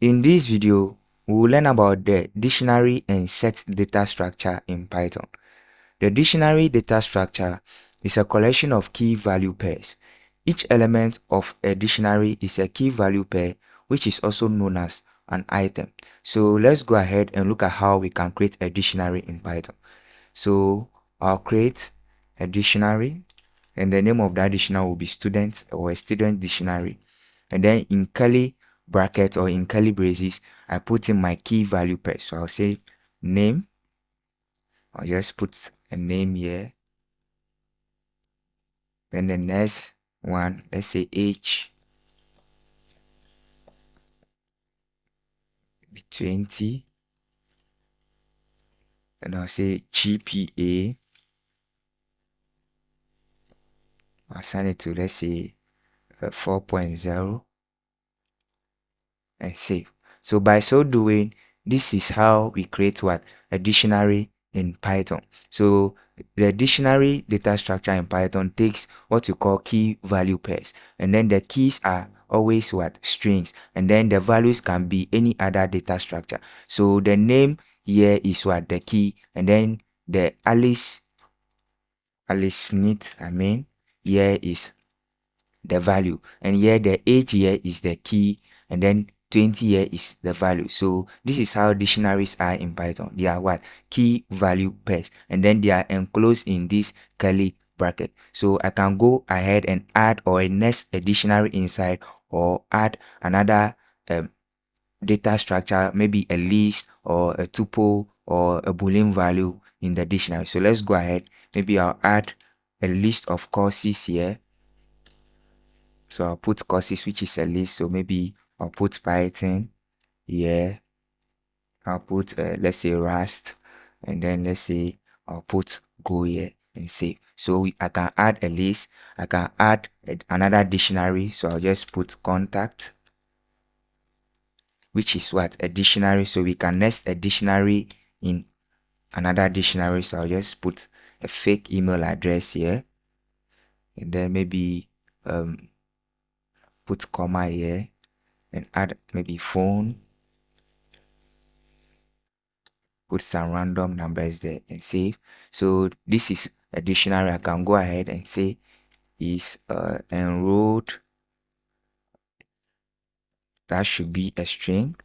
In this video, we will learn about the dictionary and set data structure in Python. The dictionary data structure is a collection of key value pairs. Each element of a dictionary is a key value pair, which is also known as an item. So let's go ahead and look at how we can create a dictionary in Python. So I'll create a dictionary, and the name of that dictionary will be student or a student dictionary. And then in curly bracket or in curly braces, I put in my key value pair. So I'll say name. I'll just put a name here. Then the next one, let's say age, be 20. And I'll say GPA. I'll assign it to, let's say 4.0 and save. So by so doing, this is how we create what? A dictionary in Python. So the dictionary data structure in Python takes what you call key value pairs, and then the keys are always what? Strings, and then the values can be any other data structure. So the name here is what? The key, and then the Alice Smith, here is the value, and here the age here is the key, and then 20 here is the value. So this is how dictionaries are in Python. They are what? Key value pairs, and then they are enclosed in this curly bracket. So I can go ahead and add or nest a dictionary inside, or add another data structure, maybe a list or a tuple or a boolean value in the dictionary. So let's go ahead. Maybe I'll add a list of courses here. So I'll put courses, which is a list. So maybe I'll put Python here. I'll put, let's say Rust, and then let's say I'll put Go here and save. So I can add a list. I can add another dictionary. So I'll just put contact, which is what? A dictionary. So we can nest a dictionary in another dictionary. So I'll just put a fake email address here, and then maybe put comma here and add maybe phone, put some random numbers there and save. So this is a dictionary. I can go ahead and say is enrolled. That should be a string,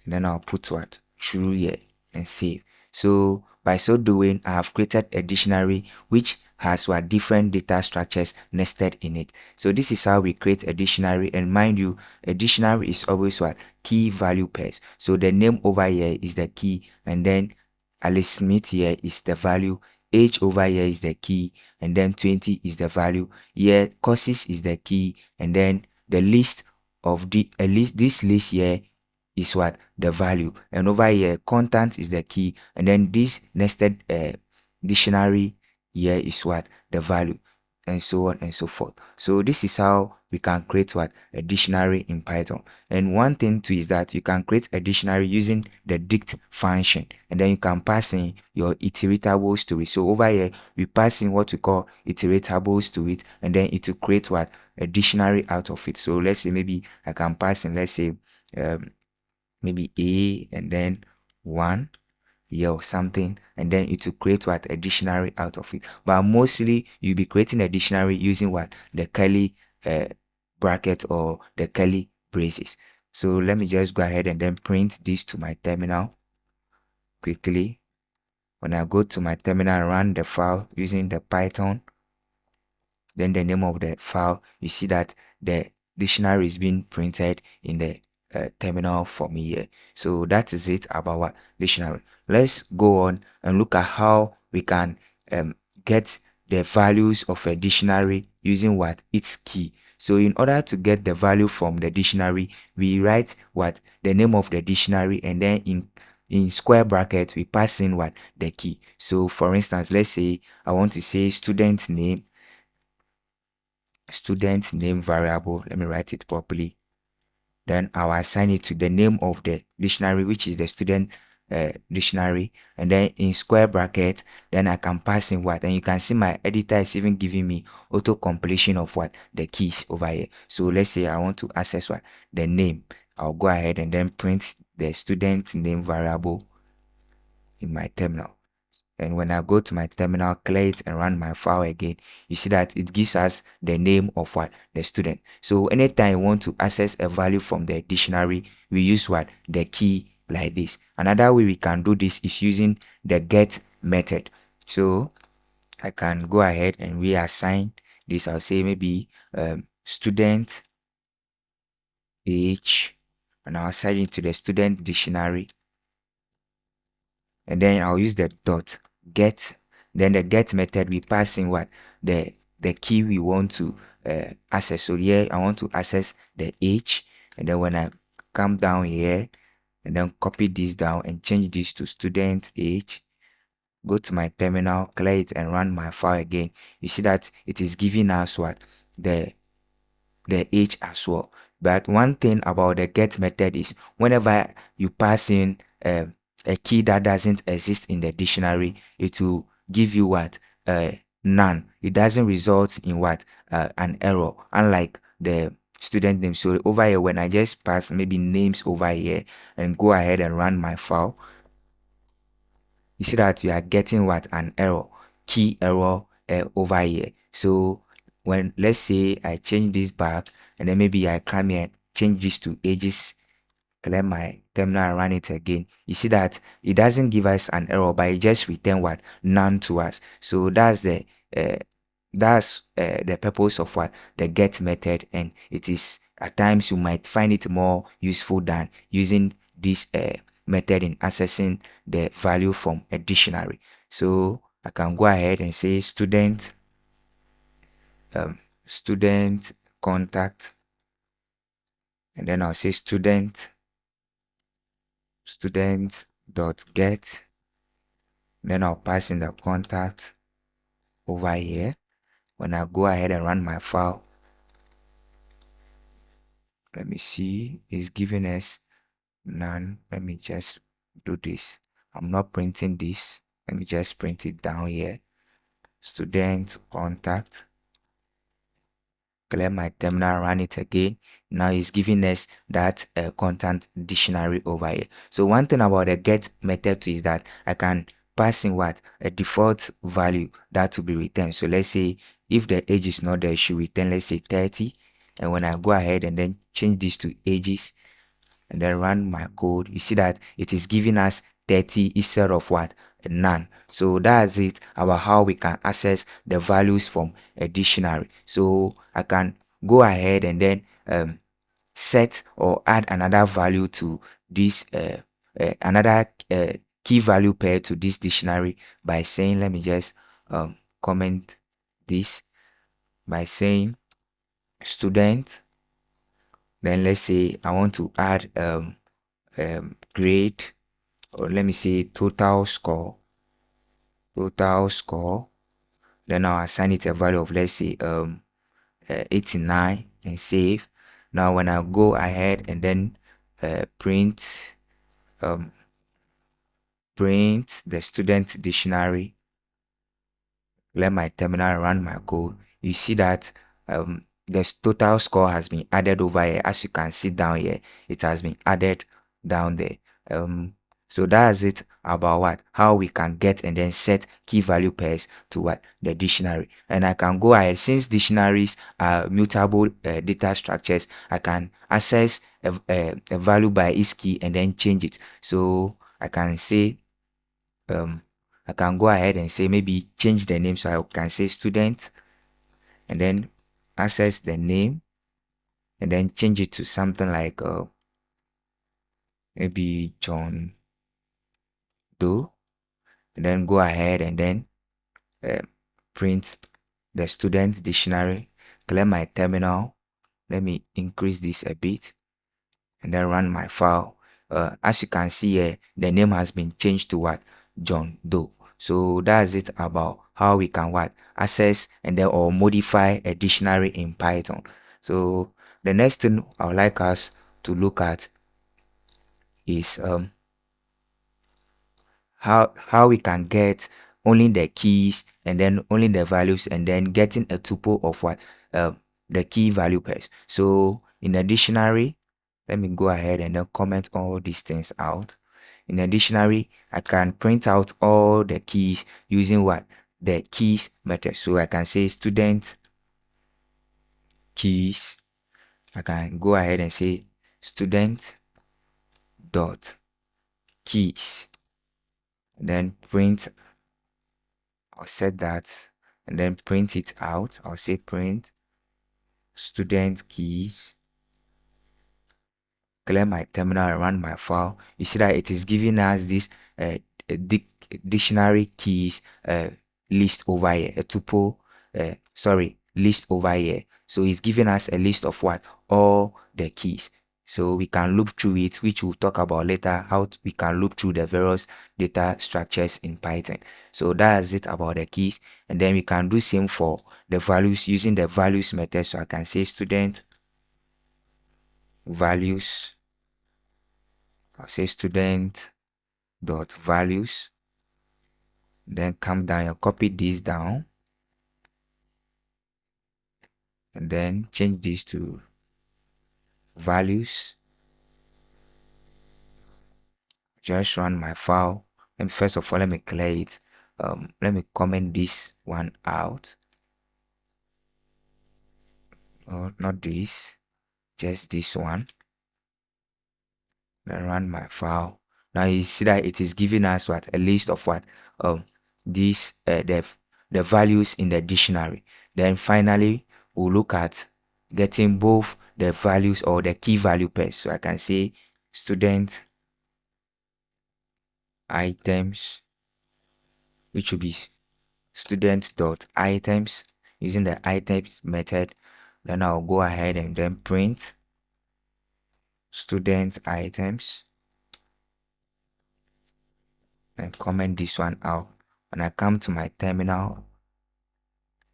and then I'll put what? True here and save. So by so doing, I have created a dictionary which has what? Different data structures nested in it. So this is how we create a dictionary, and mind you, a dictionary is always what? Key value pairs. So the name over here is the key, and then Alice Smith here is the value, age over here is the key, and then 20 is the value. Here courses is the key, and then the list of this list here is what? The value, and over here content is the key, and then this nested dictionary here is what? The value, and so on and so forth. So this is how we can create what? A dictionary in Python. And one thing too is that you can create a dictionary using the dict function, and then you can pass in your iterables to it. So over here we pass in what we call iterables to it, and then it will create what? A dictionary out of it. So let's say maybe I can pass in, let's say maybe a and then 1 here or something, and then it will create what? A dictionary out of it. But mostly you'll be creating a dictionary using what? The curly bracket or the curly braces. So let me just go ahead and then print this to my terminal quickly. When I go to my terminal and run the file using the Python, then the name of the file, you see that the dictionary is being printed in the terminal for me here. So that is it about what? Dictionary. Let's go on and look at how we can get the values of a dictionary using what? Its key. So in order to get the value from the dictionary, we write what? The name of the dictionary, and then in square bracket we pass in what? The key. So for instance, let's say I want to say student name variable. Let me write it properly. Then I'll assign it to the name of the dictionary, which is the student dictionary, and then in square bracket, then I can pass in what? And you can see my editor is even giving me auto completion of what? The keys over here. So let's say I want to access what? The name. I'll go ahead and then print the student name variable in my terminal. And when I go to my terminal, clear it and run my file again, you see that it gives us the name of what? The student. So anytime you want to access a value from the dictionary, we use what? The key like this. Another way we can do this is using the get method. So I can go ahead and reassign this. I'll say maybe student age, and I'll assign it to the student dictionary, and then I'll use the dot get. Then the get method, we pass in what? The key we want to access. So here I want to access the age, and then when I come down here and then copy this down and change this to student age, go to my terminal, clear it and run my file again, you see that it is giving us what? The age as well. But one thing about the get method is whenever you pass in a key that doesn't exist in the dictionary, it will give you what? None. It doesn't result in what? An error, unlike the student name. So over here, when I just pass maybe names over here and go ahead and run my file, you see that you are getting what? An error, key error over here. So when, let's say I change this back and then maybe I come here, change this to ages, clear my terminal and run it again, you see that it doesn't give us an error, but it just return what? None to us. So that's the purpose of what? The get method, and it is at times you might find it more useful than using this method in accessing the value from a dictionary. So I can go ahead and say student contact, and then I'll say student dot get, then I'll pass in the contact over here. When I go ahead and run my file, let me see, it's giving us none. Let me just do this. I'm not printing this. Let me just print it down here. Student contact, clear my terminal, run it again. Now it's giving us that content dictionary over here. So one thing about the get method is that I can pass in what? A default value that will be returned. So let's say if the age is not there, it should return, let's say 30. And when I go ahead and then change this to ages and then run my code, you see that it is giving us 30 instead of what? None. So that's it about how we can access the values from a dictionary. So I can go ahead and then set or add another value to this another key value pair to this dictionary by saying, let me just comment this by saying student, then let's say I want to add grade, or let me say total score, then I'll assign it a value of, let's say 89 and save. Now when I go ahead and then print the student dictionary, let my terminal run my code, you see that the total score has been added over here. As you can see down here, it has been added down there. So that's it about what? How we can get and then set key value pairs to what? The dictionary. And I can go ahead, since dictionaries are mutable data structures, I can access a value by its key and then change it. So I can say I can go ahead and say maybe change the name. So I can say student and then access the name and then change it to something like maybe John Doe, and then go ahead and then print the student dictionary, clear my terminal. Let me increase this a bit and then run my file. As you can see here, the name has been changed to what? John Doe. So that's it about how we can what? Access and then or modify a dictionary in Python. So the next thing I would like us to look at is how we can get only the keys and then only the values and then getting a tuple of what? The key value pairs. So in a dictionary, Let me go ahead and then comment all these things out. In a dictionary, I can print out all the keys using what? The keys method. So I can say student keys. I can go ahead and say student dot keys. And then print, I'll set that and then print it out. I'll say print student keys. Clear my terminal and run my file. You see that it is giving us this dictionary keys list over here, a tuple, list over here. So it's giving us a list of what? All the keys. So we can loop through it, which we'll talk about later, we can loop through the various data structures in Python. So that's it about the keys. And then we can do same for the values using the values method. So I can say student values. I'll say student dot values. Then come down and copy this down. And then change this to values. Just run my file. And first of all, let me clear it. Let me comment this one out. Oh, not this, just this one. Then run my file. Now you see that it is giving us what? A list of what? These the values in the dictionary. Then finally we'll look at getting both the values or the key value pairs. So I can say student items, which will be student dot items using the items method. Then I'll go ahead and then print student items and comment this one out. When I come to my terminal,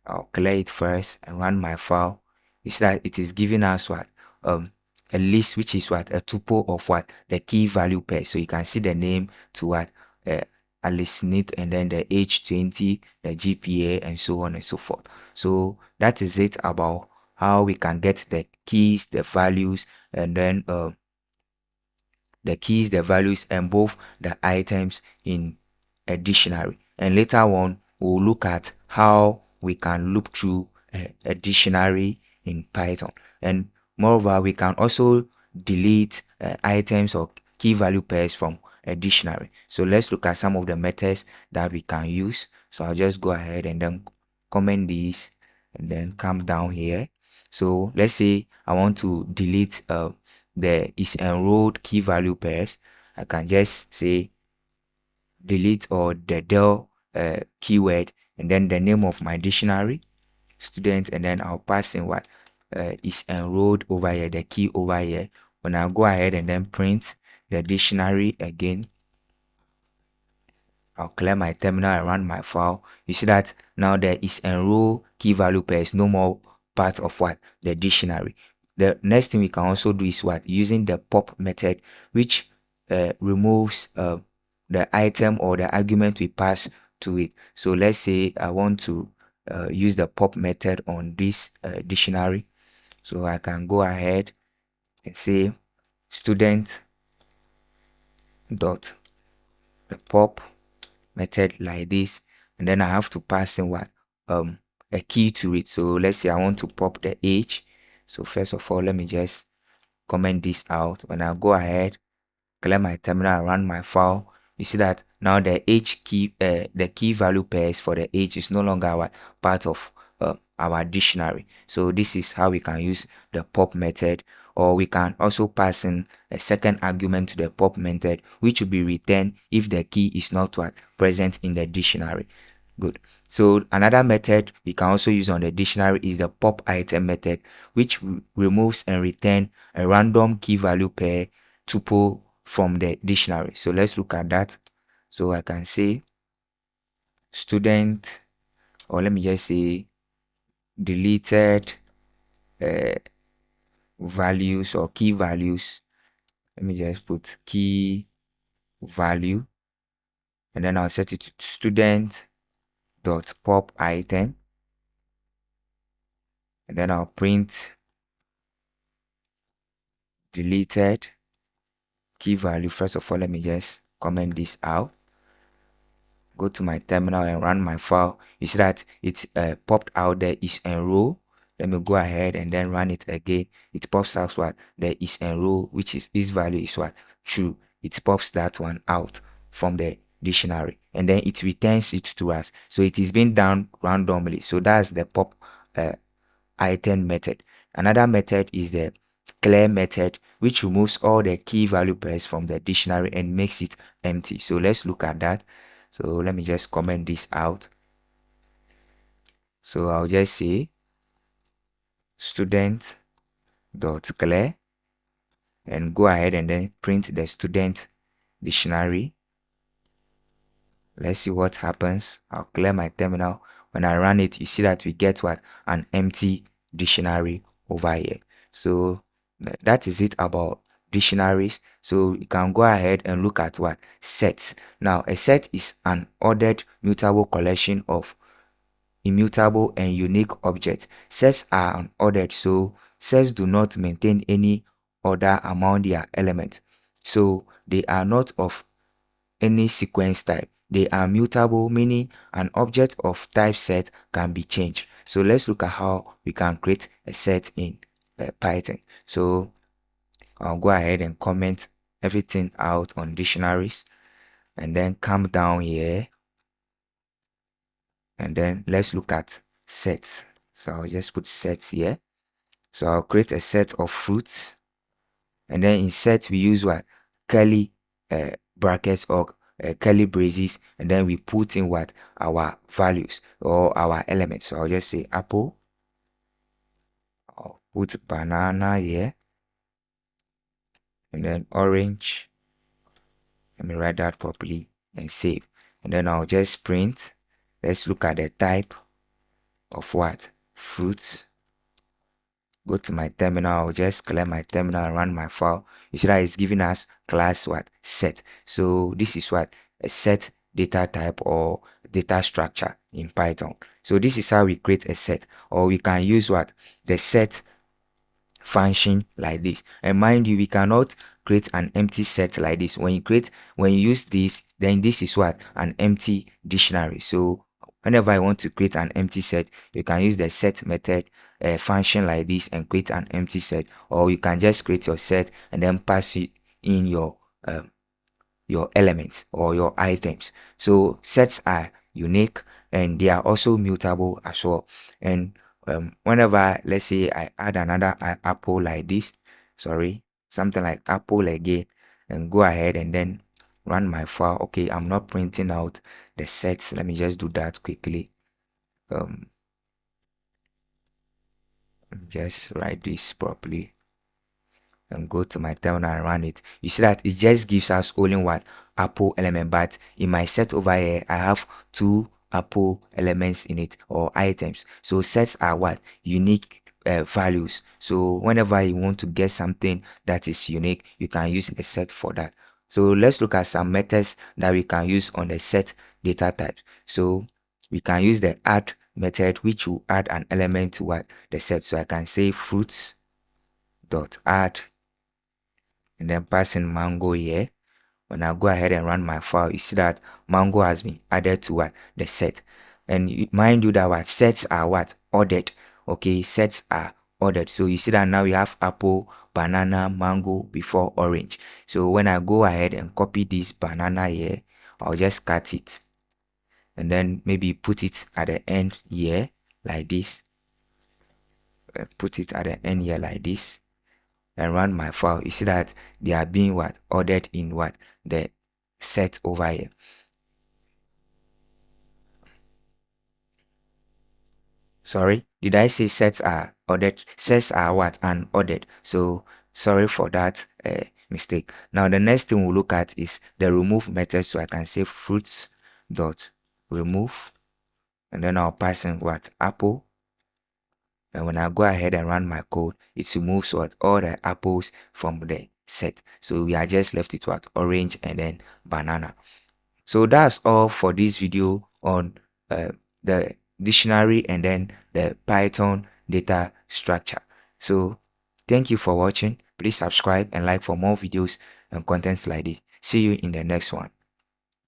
I'll clear it first and run my file. You see that it is giving us what? A list, which is what? A tuple of what? The key value pair. So you can see the name to what? Alice Smith, and then the age 20, the GPA, and so on and so forth. So that is it about how we can get the keys, the values, and then the keys, the values, and both the items in a dictionary. And later on, we'll look at how we can loop through a dictionary in Python. And moreover, we can also delete items or key value pairs from a dictionary. So let's look at some of the methods that we can use. So I'll just go ahead and then comment these and then come down here. So let's say I want to delete the is enrolled key value pairs. I can just say delete or the del keyword and then the name of my dictionary, student, and then I'll pass in what is enrolled over here, the key over here. When I go ahead and then print the dictionary again, I'll clear my terminal and run my file. You see that now there is enroll key value pair is no more part of what? The dictionary. The next thing we can also do is what? Using the pop method, which removes the item or the argument we pass to it. So let's say I want to use the pop method on this dictionary. So I can go ahead and say student dot the pop method like this, and then I have to pass in what? A key to it. So let's say I want to pop the age. So first of all, let me just comment this out. When I go ahead, clear my terminal and run my file, you see that now the age key, the key value pairs for the age is no longer what? Part of our dictionary. So this is how we can use the pop method, or we can also pass in a second argument to the pop method, which will be returned if the key is not what? Present in the dictionary. Good. So another method we can also use on the dictionary is the pop item method, which removes and return a random key value pair tuple from the dictionary. So let's look at that. So I can say student, or let me just say deleted values or key values. Let me just put key value, and then I'll set it to student dot pop item, and then I'll print deleted key value. First of all, let me just comment this out. Go to my terminal and run my file. You see that it popped out there is enroll. Let me go ahead and then run it again. It pops out what there is enroll, which is its value is what true. It pops that one out from the dictionary and then it returns it to us. So it is being done randomly. So that's the pop item method. Another method is the clear method, which removes all the key value pairs from the dictionary and makes it empty. So let's look at that. So let me just comment this out. So I'll just say student dot clear and go ahead and then print the student dictionary. Let's see what happens. I'll clear my terminal. When I run it, you see that we get what? An empty dictionary over here. So that is it about dictionaries. So you can go ahead and look at what? Sets. Now, a set is an ordered mutable collection of immutable and unique objects. Sets are unordered, so sets do not maintain any order among their elements. So they are not of any sequence type. They are mutable, meaning an object of type set can be changed. So let's look at how we can create a set in Python. So I'll go ahead and comment everything out on dictionaries and then come down here and then let's look at sets. So I'll just put sets here. So I'll create a set of fruits and then in set we use what? Curly brackets or curly braces and then we put in what? Our values or our elements. So I'll just say apple. I'll put banana here and then orange. Let me write that properly and save. And then I'll just print. Let's look at the type of what? Fruits. Go to my terminal. I'll just clear my terminal and run my file. You see that it's giving us class what? Set. So this is what? A set data type or data structure in Python. So this is how we create a set, or we can use what? The set function like this. And mind you, we cannot create an empty set like this. When you use this, then this is what? An empty dictionary. So whenever I want to create an empty set, you can use the set method function like this and create an empty set, or you can just create your set and then pass it in your elements or your items. So sets are unique and they are also mutable as well. And whenever, let's say I add another apple like this, something like apple again, and go ahead and then run my file. Okay, I'm not printing out the sets. Let me just do that quickly. Just write this properly and go to my terminal and run it. You see that it just gives us only what? Apple element, but in my set over here I have two apple elements in it or items. So sets are what? Unique values. So whenever you want to get something that is unique, you can use a set for that. So let's look at some methods that we can use on the set data type. So we can use the add method, which will add an element to what? The set. So I can say fruits dot add and then pass in mango here. When I go ahead and run my file, you see that mango has been added to what? The set. And mind you that what? Sets are what? Ordered. Okay, sets are ordered. So you see that now we have apple, banana, mango before orange. So when I go ahead and copy this banana here, I'll just cut it and then maybe put it at the end here like this. Put it at the end here like this and run my file. You see that they are being what? Ordered in what? The set over here. Sorry, did I say sets are ordered? Sets are what? Unordered. So sorry for that mistake. Now the next thing we'll look at is the remove method. So I can say fruits dot remove and then I'll pass in what? Apple. And when I go ahead and run my code, it removes what? All the apples from the set. So we are just left with what? Orange and then banana. So that's all for this video on the dictionary and then the Python data structure. So thank you for watching. Please subscribe and like for more videos and contents like this. See you in the next one.